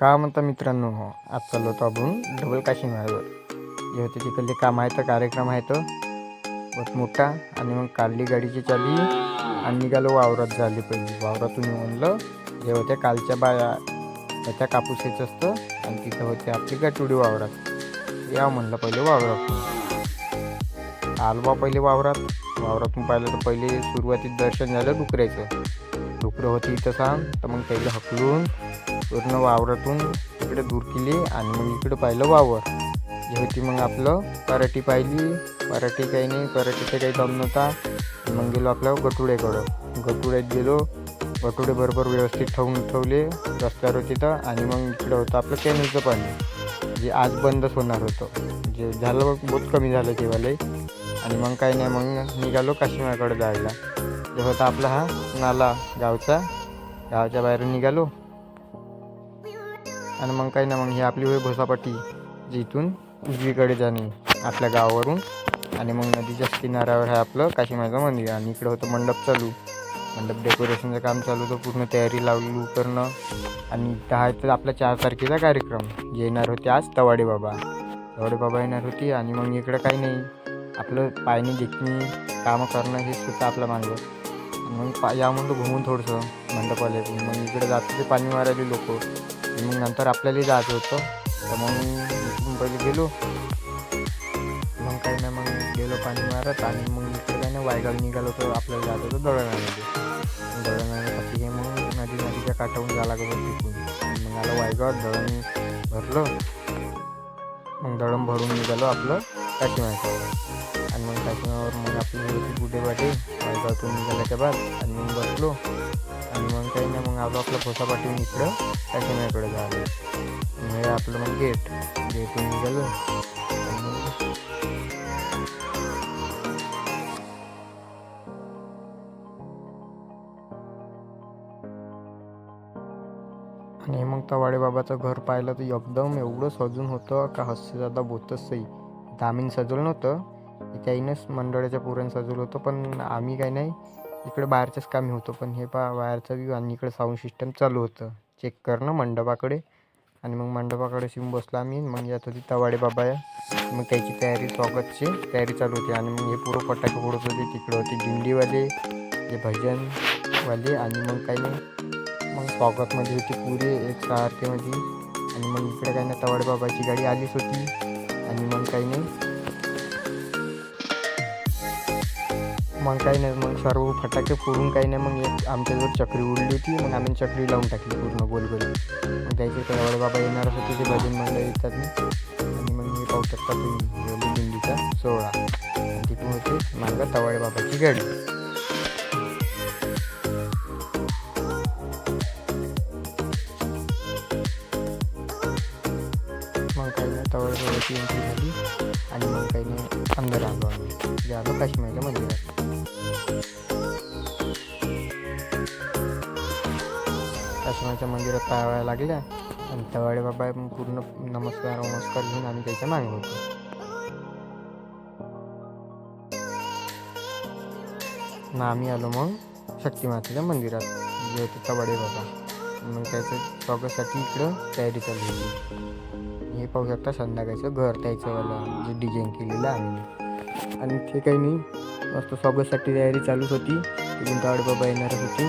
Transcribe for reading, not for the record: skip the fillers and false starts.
का म्हणता मित्रांनो, आज चाललो होतो आपण डबल काशी माळ्यावर. जे होते तिकडले काम आहे तर कार्यक्रम आहे तर बहुत मोठा. आणि मग काढली गाडीची चाली आणि निघालो वावरात. झाली पहिली वावरातून म्हणलं जे होत्या कालच्या बाया त्याच्या कापूस यायचं असतं आणि तिथं होते आपली गाठुडी वावरात. या म्हणलं पहिले वावरात आलो बा. पहिले वावरातून पाहिलं तर पहिले सुरुवातीत दर्शन झालं डुकऱ्याचं. डुकरं होती इथं सांग तर मग पहिले हकलून पूर्ण वावरातून इकडे दूर केली आणि मग इकडं पाहिलं वावर जे होती. मग आपलं पराठी पाहिली. पराठी काही नाही, पराठीचं काही दम नव्हता. मग गेलो आपलं गटुड्याकडं. गटुड्यात गेलो. गटुडे बरोबर व्यवस्थित ठेवले रस्त्यावर तिथं. आणि मग इकडं होतं आपलं कॅनलचं पाणी जे आज बंदच होणार होतं. जे झालं बहुत कमी झालं केव्हालाही. आणि मग काही नाही, मग निघालो काशीमाकडे जायला. जे होता आपला हा नाला गावच्या बाहेर निघालो. आणि मग काही ना, मग ही आपली होय भोसापट्टी जी इथून उजवीकडे जाणे आपल्या गावावरून. आणि मग नदीच्या किनाऱ्यावर आहे आपलं काशीमाचं मंदिर. आणि इकडं होतं मंडप डेकोरेशनचं काम चालू होतं. पूर्ण तयारी लावली करणं. आणि तर आपला 4 तारखेचा कार्यक्रम जे येणार होते आज तवाडे बाबा येणार होती. आणि मग इकडं काही नाही, आपलं पायनी देखणी कामं करणं हे सुद्धा आपलं मानलं. मग या म्हणून घुमून थोडंसं मंडपाला. मग इकडे जात होते पाणी मारायला लोक. मग नंतर आपल्याला जायचं होतं तर मग इथून पहिले गेलो. मग काही नाही, मग गेलो पाणी मारत. आणि मग इकडे काही नाही वायगाव निघालो तर आपल्याला जायचं होतं दळणामध्ये. हे मग नदीच्या काठावरून जायला लागत होतं तिथून. मग आलं वायगाव, दळण भरलं. मग दळण भरून निघालो आपलं काशीमावर. आणि मग काशीमावर मग आपली बुढे वाटे वायगावातून निघाल्याच्या बाद. आणि मग बसलो. आणि मग काही नाही, मग आलो आपलं भोसापाटीहून इकडं काशीमाकडे झालं. हे आपलं मग गेटून निघालो. आणि मग तवाडे बाबाचं घर पाहिलं तर एकदम एवढं सजून होतं का हस्य जादा बोतच सही. आम्ही सजवलं नव्हतं, त्याईनंच मंडळाच्या पुरण सजवलं होतं. पण आम्ही काही नाही, इकडे बाहेरच्याच कामी होतो. पण हे बाहेरचा व्ह्यू आणि इकडे साऊंड सिस्टम चालू होतं चेक करणं मंडपाकडे. आणि मग मंडपाकडे येऊन बसलो आम्ही. मग यात होती तवाडे बाबा. मग त्याची स्वागतची तयारी चालू होती. आणि मग हे पुरं फटाके फोडत होते. तिकडे होते दिंडीवाले, जे भजनवाले. आणि मग काही नाही, मग स्वागतमध्ये होती पुरे एक सारखेमध्ये. आणि मग इकडे काही नाही, तवाडे बाबाची गाडी आलीच होती. आणि मग काही नाही, मग सर्व फटाके फोडून काही नाही, मग एक आमच्याजवळ चक्री उडली होती. मग आम्ही चक्री लावून टाकली पूर्ण गोल. मग त्याचे तवाडे बाबा येणारच होते, ते भजन मंडळ येतात. आणि मग मी पाहू शकता तुम्ही दिंडीचा सोहळा. आणि तिथून होते मागं तवाडे बाबाची गाडी. मग काही नाही, तवाडे बाबाची एंट्री झाली. आणि मग काही नाही, अंदर आलो आम्ही. आलो काशीमाच्या मंदिरात. काशीमाच्या मंदिरात पाहायला लागल्या. आणि तवाडे बाबा पूर्ण नमस्कार घेऊन आम्ही त्याच्या मागे होतो. मग आम्ही आलो मग शक्तिमातेच्या मंदिरात जे होते तवाडे बाबा. मग त्याच्या स्वागतासाठी इकडं तयारी चालू होती. हे पाहू शकता संध्याकाळचं घर त्याचंवालं जे डिझाईन केलेलं आम्ही. आणि ते काही नाही, मस्त स्वागतासाठी तयारी चालूच होती. तिथून तवाडे बाबा येणारच होती.